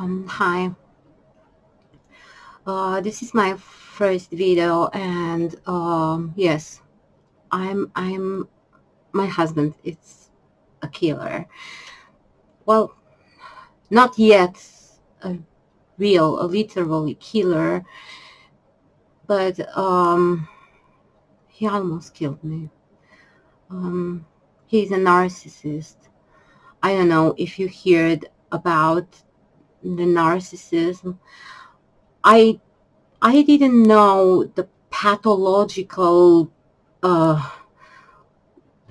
Hi. This is my first video, and yes, I'm my husband. It's a killer. Well, not yet a a literally killer, but he almost killed me. Um, he's a narcissist. I don't know if you heard about the narcissism. I I didn't know uh,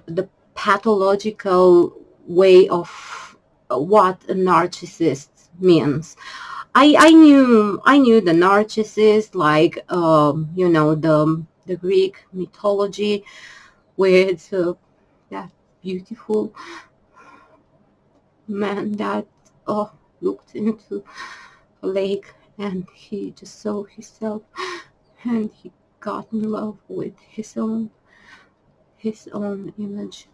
the pathological way of what a narcissist means. I knew the narcissist, like the Greek mythology with that beautiful man that looked into a lake, and he just saw himself, and he got in love with his own image,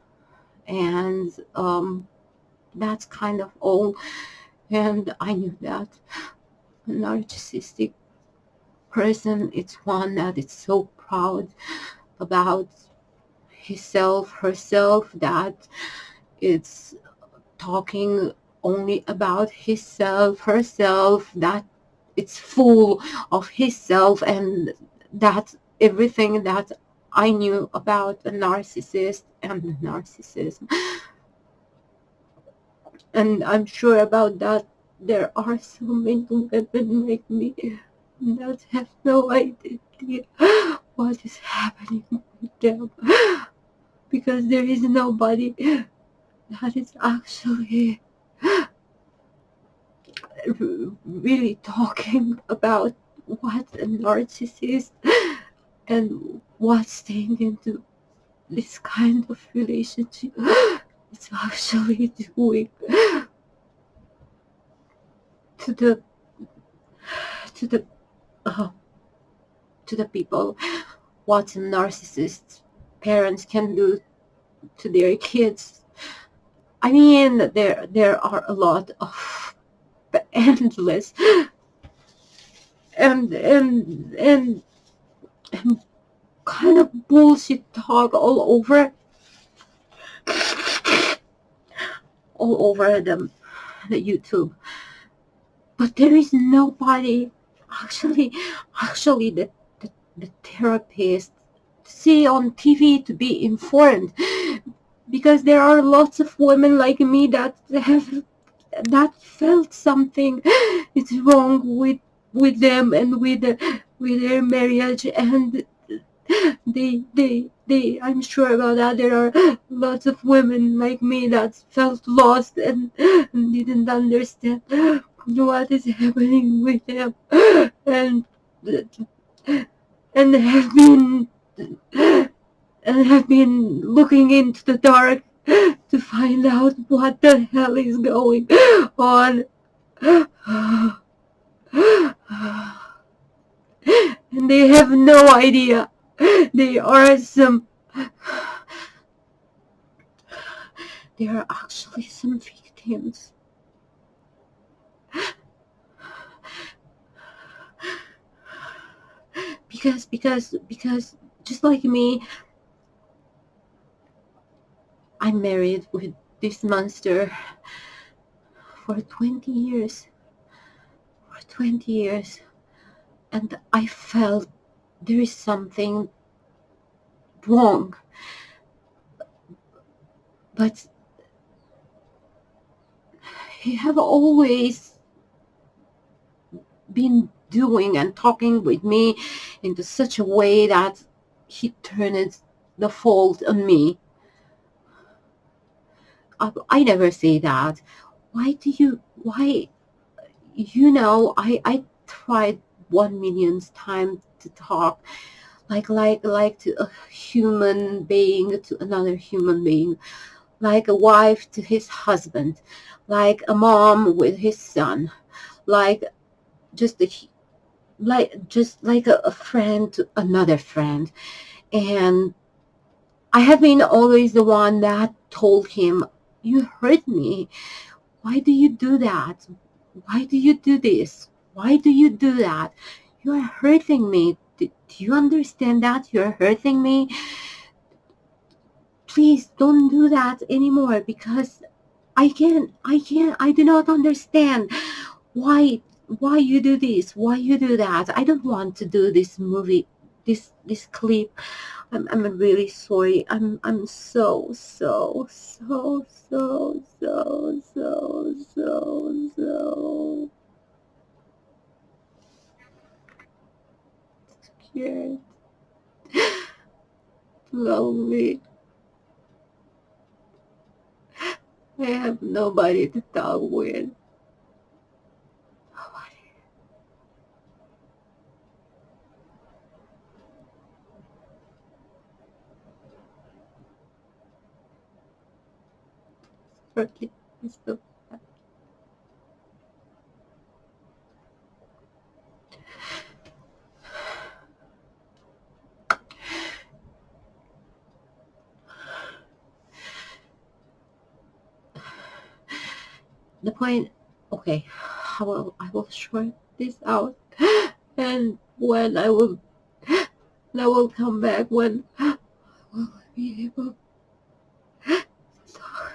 and that's kind of all. And I knew that a narcissistic person is one that is so proud about himself, herself, that it's talking only about himself, herself, that it's full of himself, and that's everything that I knew about a narcissist and narcissism. And I'm sure about that there are so many women like me that have no idea what is happening with them, because there is nobody that is actually really talking about what a narcissist and what's staying into this kind of relationship is actually doing to the to the uh, to the people, what a narcissist parents can do to their kids. I mean, there are a lot of endless and kind of bullshit talk all over the YouTube. But there is nobody actually the therapist see on TV to be informed, because there are lots of women like me that felt something is wrong with them and with their marriage, and they I'm sure about that. There are lots of women like me that felt lost and didn't understand what is happening with them, and and have been and have been looking into the dark to find out what the hell is going on. And they have no idea. They are some There are actually some victims. Because just like me, I'm married with this monster for 20 years. For 20 years. And I felt there is something wrong. But he have always been doing and talking with me into such a way that he turned the fault on me. I never say that. Why, I tried 1 million times to talk like to a human being, to another human being, like a wife to his husband, like a mom with his son, like just a just like a friend to another friend. And I have been always the one that told him, you hurt me, why do you do that, why do you do this? Why do you do that? You are hurting me. Do you understand that? You're hurting me. Please don't do that anymore, because I do not understand why you do this, why you do that. I don't want to do this movie, this clip. I'm really sorry. I'm so scared, lonely. I have nobody to talk with. Nobody. Forgive me so bad. The point, okay, I will short this out, and I will come back when I will be able to talk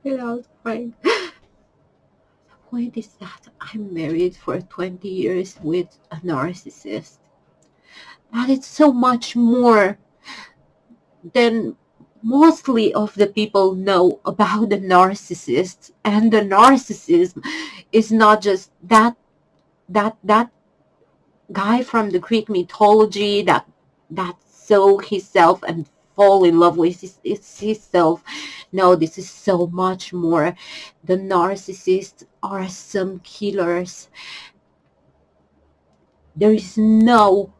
without crying. The point is that I'm married for 20 years with a narcissist. That is so much more than mostly of the people know about the narcissist. And the narcissism is not just that guy from the Greek mythology that saw himself and fall in love with himself. No, this is so much more. The narcissists are some killers. There is no,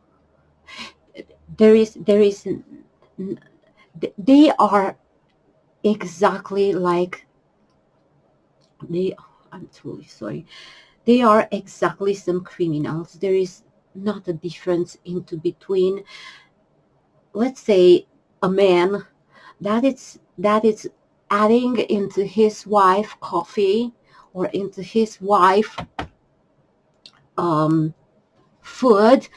there is, they are exactly like, they, I'm truly sorry. They are exactly some criminals. There is not a difference into between, let's say, a man that is adding into his wife coffee, or into his wife um, food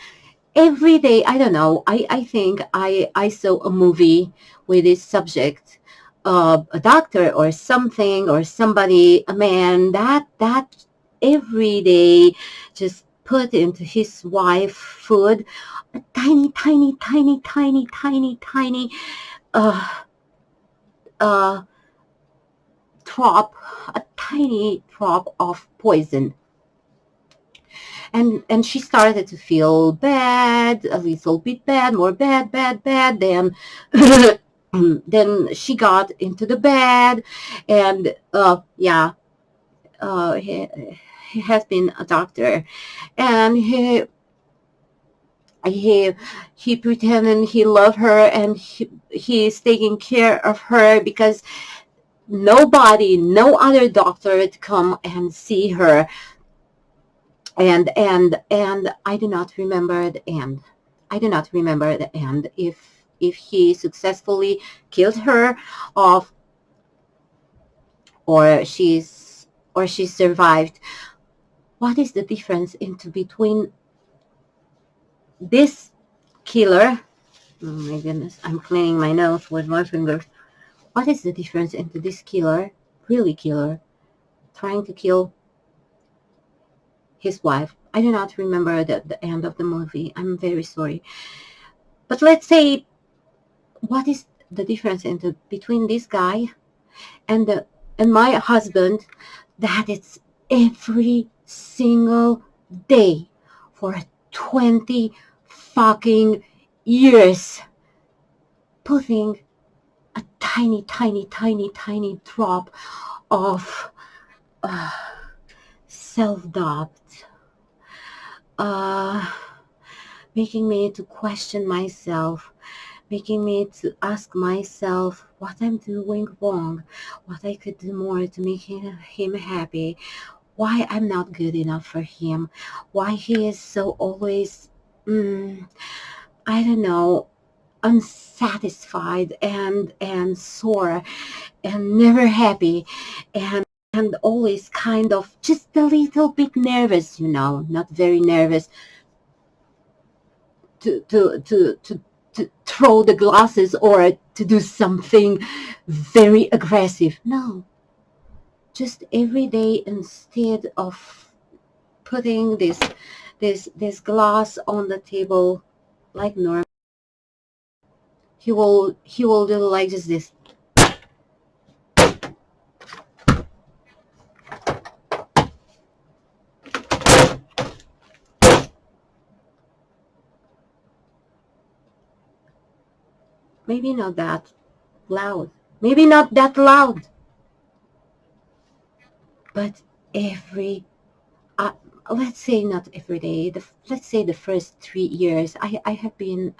every day. I don't know. I think I saw a movie with this subject, a doctor or something, or somebody, a man that every day just put into his wife food a tiny uh uh drop, a tiny drop of poison. And she started to feel bad, a little bit bad, more bad. Then then she got into the bed, and yeah, he has been a doctor, and he he pretended he loved her, and he's taking care of her, because no other doctor would come and see her. And I do not remember the end. I do not remember the end. If he successfully killed her off, or she survived. What is the difference into between this killer? Oh my goodness, I'm cleaning my nose with my fingers. What is the difference into this killer, really killer, trying to kill his wife? I do not remember the end of the movie. I'm very sorry. But let's say, what is the difference into between this guy and my husband, that it's every single day for 20 fucking years putting a tiny drop of uh, self-doubt, uh, making me to question myself, making me to ask myself what I'm doing wrong, what I could do more to make him happy, why I'm not good enough for him, why he is so always, I don't know, unsatisfied and sore and never happy, and and always kind of just a little bit nervous, not very nervous to throw the glasses or to do something very aggressive. No, just every day, instead of putting this glass on the table like normal, he will do like just this. Maybe not that loud. Maybe not that loud. But every, let's say not every day. Let's say the first 3 years. I have been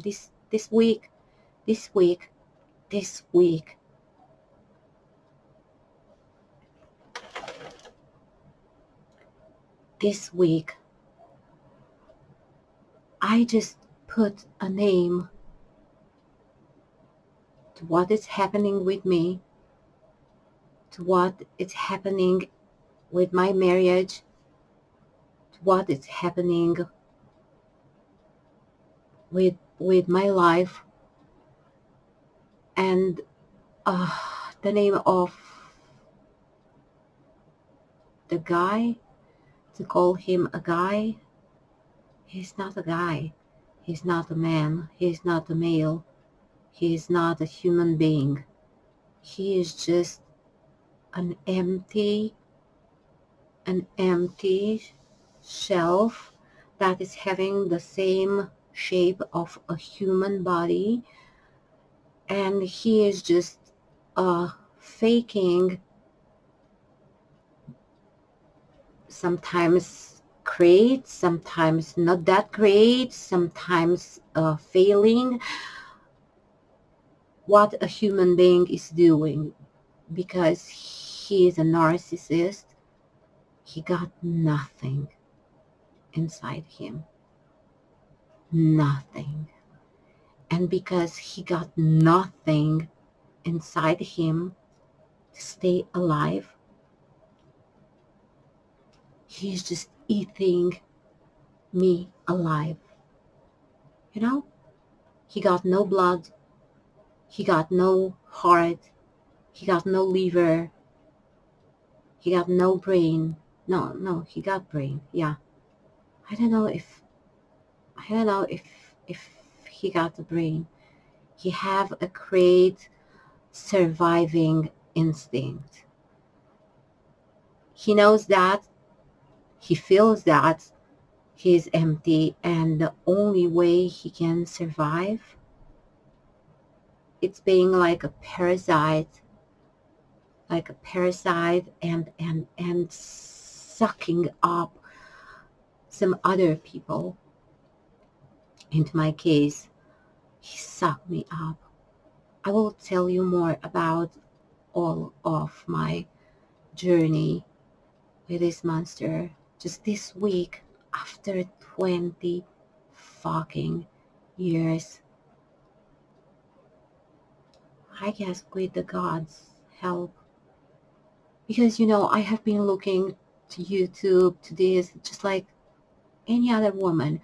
this week, this week, this week. This week, I just put a name to what is happening with me, to what is happening with my marriage, to what is happening with my life, and the name of the guy, to call him a guy. He's not a guy. He's not a man. He's not a male. He is not a human being. He is just an empty shelf that is having the same shape of a human body, and he is just faking, sometimes great, sometimes not that great, sometimes failing what a human being is doing, because he is a narcissist. He got nothing inside him. Nothing. And because he got nothing inside him to stay alive, he's just eating me alive. He got no blood. He got no heart. He got no liver. He got no brain. No, he got brain. Yeah. I don't know if he got the brain. He have a great surviving instinct. He knows that, he feels that he's empty, and the only way he can survive, it's being like a parasite, and sucking up some other people. In my case, he sucked me up. I will tell you more about all of my journey with this monster just this week, after 20 fucking years. I guess with the God's help. Because, I have been looking to YouTube, to this, just like any other woman,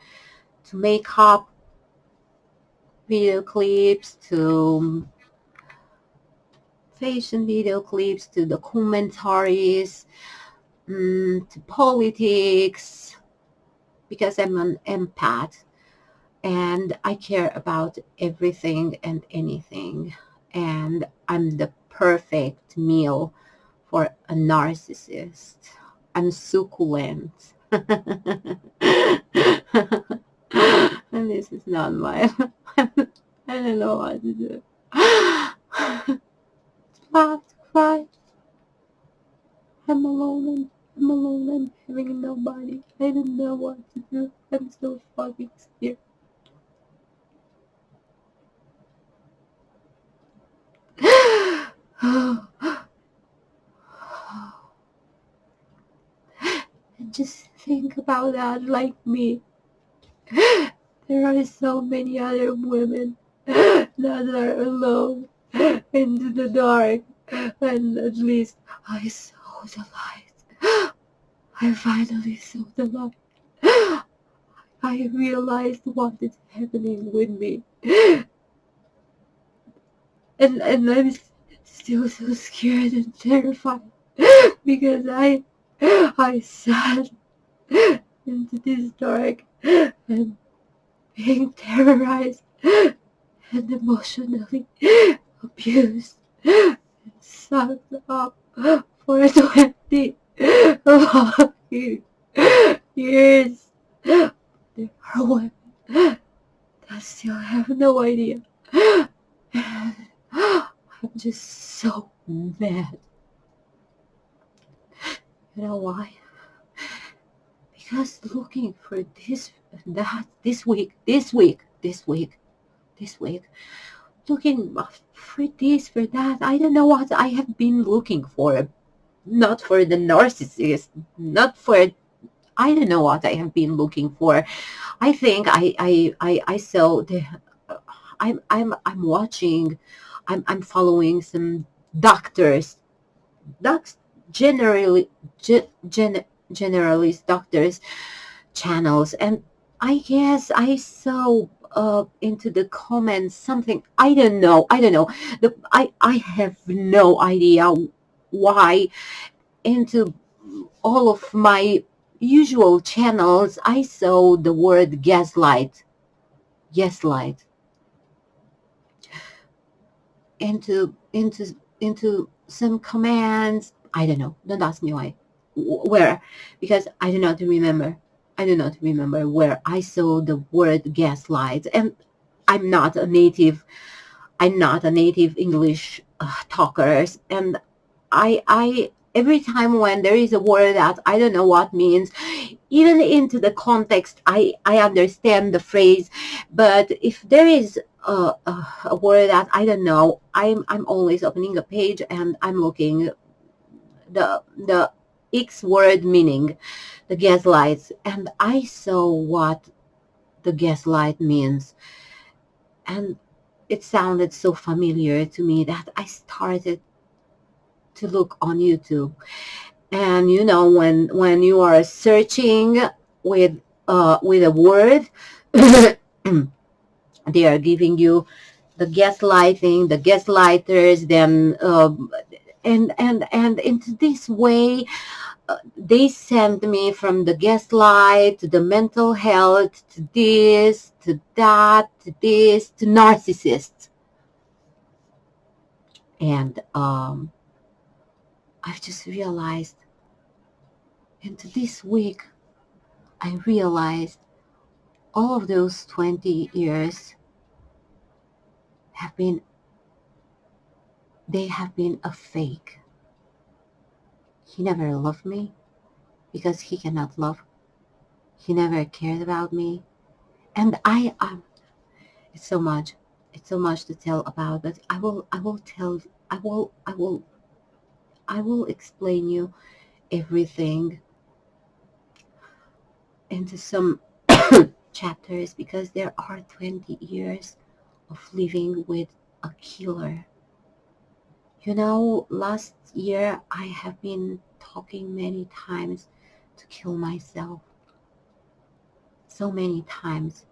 to make up video clips, to fashion video clips, to the commentaries, to politics, because I'm an empath and I care about everything and anything, and I'm the perfect meal for a narcissist. I'm succulent. And this is not my I don't know what to do. Laugh, cry. I'm alone. I'm having nobody. I don't know what to do. I'm so fucking scared. Just think about that, like me. There are so many other women that are alone into the dark, and at least I saw the light. I finally saw the light. I realized what is happening with me. And I'm still so scared and terrified because I sat into this dark and being terrorized and emotionally abused and sucked up for 20 fucking years. There are women that still have no idea. And I'm just so mad. You know why? Because looking for this and that this week, looking for this, for that. I don't know what I have been looking for. Not for the narcissist, not for, I don't know what I have been looking for. I think I saw the, I'm watching, I'm following some doctors, docs, generally, generalist doctors channels, and I guess I saw into the comments something, I don't know. I have no idea why into all of my usual channels I saw the word gaslight into some commands. I don't know. Don't ask me why. Where? Because I do not remember. I do not remember where I saw the word gaslight. And I'm not a native. I'm not a native English talker. And I every time when there is a word that I don't know what means, even into the context, I understand the phrase, but if there is a word that I don't know, I'm always opening a page and I'm looking the X word meaning, the gaslights, and I saw what the gaslight means, and it sounded so familiar to me that I started to look on YouTube. And you know, when you are searching with a word, they are giving you the gaslighting, the gaslighters, then and into this way, they send me from the gaslight to the mental health to this to that to this to narcissists. And I've just realized into this week, I realized all of those 20 years have been, they have been a fake. He never loved me because he cannot love. He never cared about me. And it's so much. It's so much to tell about, but I will explain you everything into some chapters, because there are 20 years of living with a killer. You know, last year I have been talking many times to kill myself. So many times.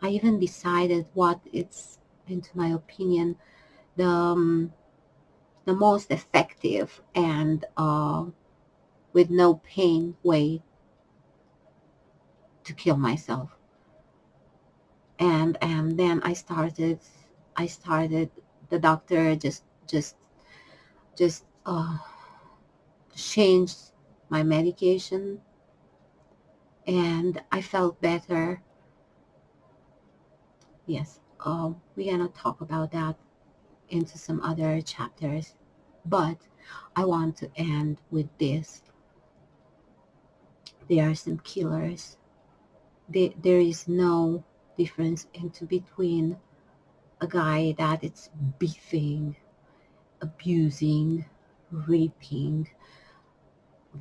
I even decided what it's, into my opinion, the most effective and with no pain way to kill myself. And then I started the doctor just changed my medication, and I felt better. Yes, we're gonna talk about that into some other chapters, but I want to end with this. There are some killers. There is no difference into between a guy that it's beating, abusing, raping,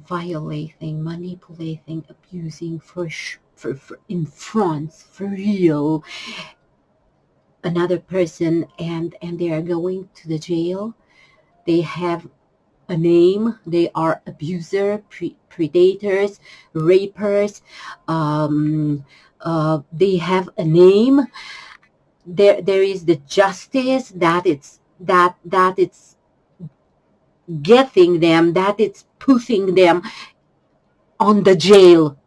violating, manipulating, abusing for in front, for real, another person, and they are going to the jail. They have a name. They are abuser, predators, rapers. They have a name. There is the justice that it's getting them, that it's putting them on the jail.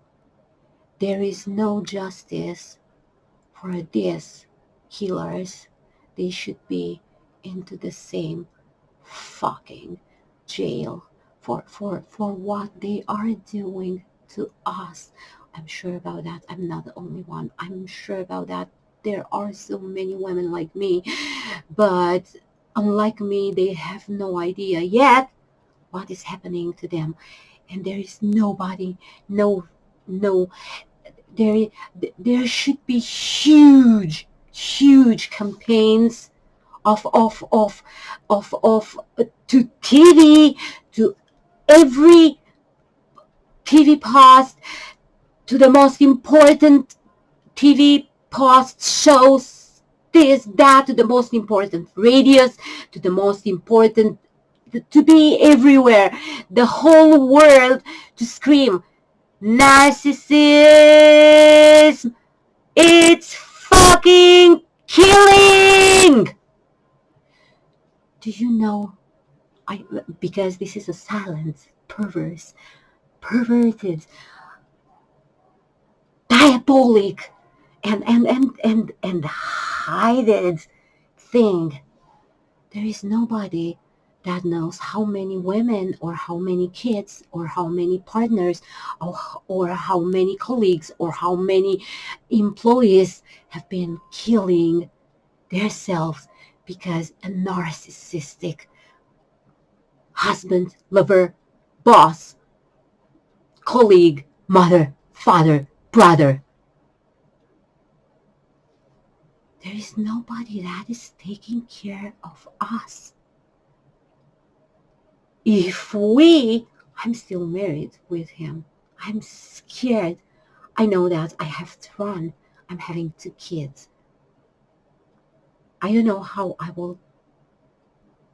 There is no justice for these killers. They should be into the same fucking jail for what they are doing to us. I'm sure about that. I'm not the only one. I'm sure about that. There are so many women like me, but unlike me, they have no idea yet what is happening to them. And there is nobody, no, there, there should be huge campaigns of to TV, to every TV post, to the most important TV post shows, this, that, to the most important radios, to the most important, to be everywhere, the whole world, to scream, narcissism, it's fucking killing! Do you know, because this is a silent, perverted, diabolic, and hidden thing. There is nobody that knows how many women or how many kids or how many partners or how many colleagues or how many employees have been killing themselves because a narcissistic husband, lover, boss, colleague, mother, father, brother. There is nobody that is taking care of us. I'm still married with him. I'm scared. I know that I have to run. I'm having 2 kids. I don't know how I will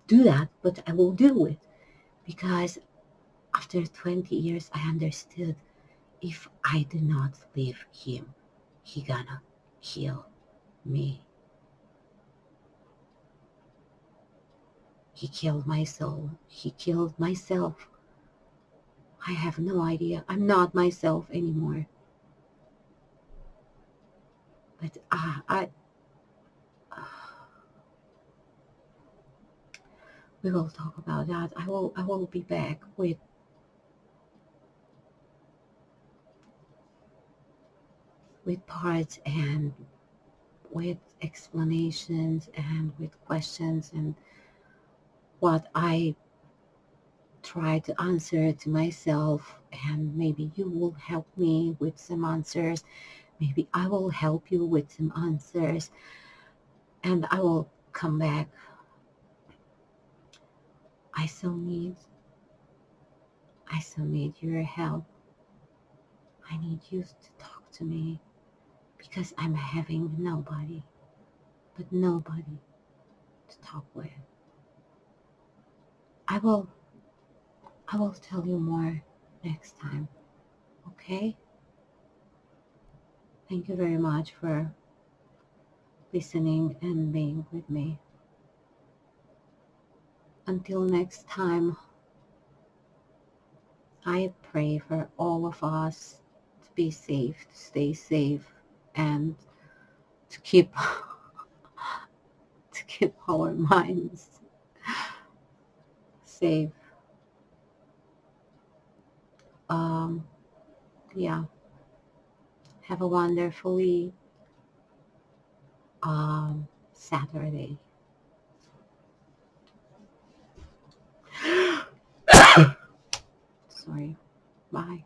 do that, but I will do it because after 20 years, I understood if I do not leave him, he gonna kill me. He killed my soul. He killed myself. I have no idea. I'm not myself anymore. But we will talk about that. I will be back with parts and with explanations and with questions and what I try to answer to myself, and maybe you will help me with some answers. Maybe I will help you with some answers, and I will come back. I so need your help. I need you to talk to me because I'm having nobody to talk with. I will tell you more next time. Okay? Thank you very much for listening and being with me. Until next time, I pray for all of us to be safe, to stay safe, and to keep our minds safe. Yeah. Have a wonderfully Saturday. Sorry. Bye.